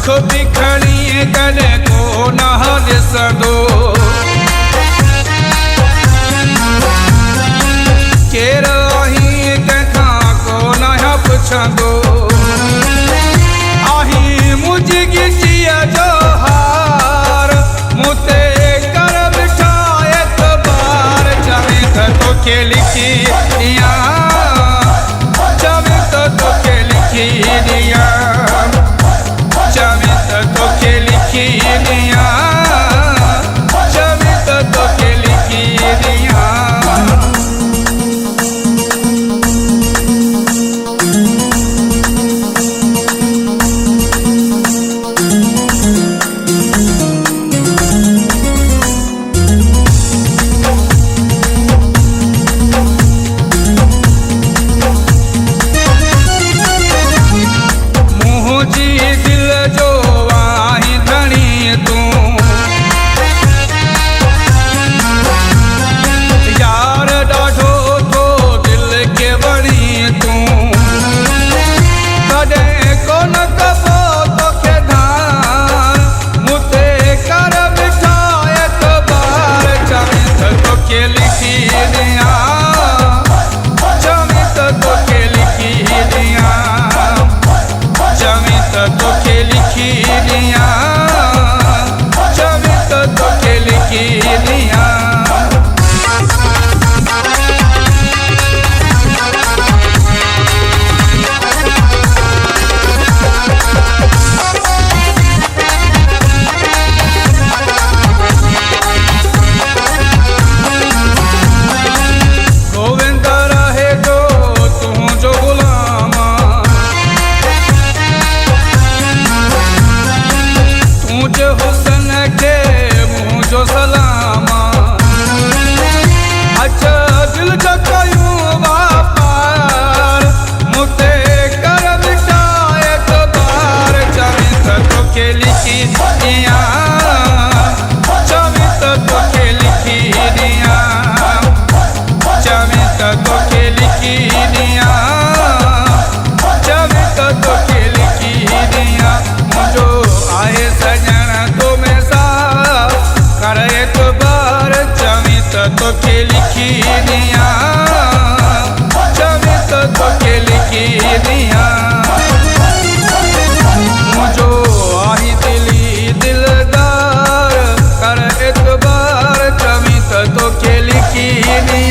बिखड़ी गले को नहल सदो केर आही देखा को नया पुछंदो आही मुझ गिटिया जो हार मुते कर बिठा एक बार जमी तो के लिखी दिया जमी तो के लिखी दिया तो के लिखी दिया जमी तो के लिखी दिया तो के लिखी दिया जमी तो के लिखी दिया मुझो आही दिली दिलदार कर एतबार जमी तो के लिखी दिया।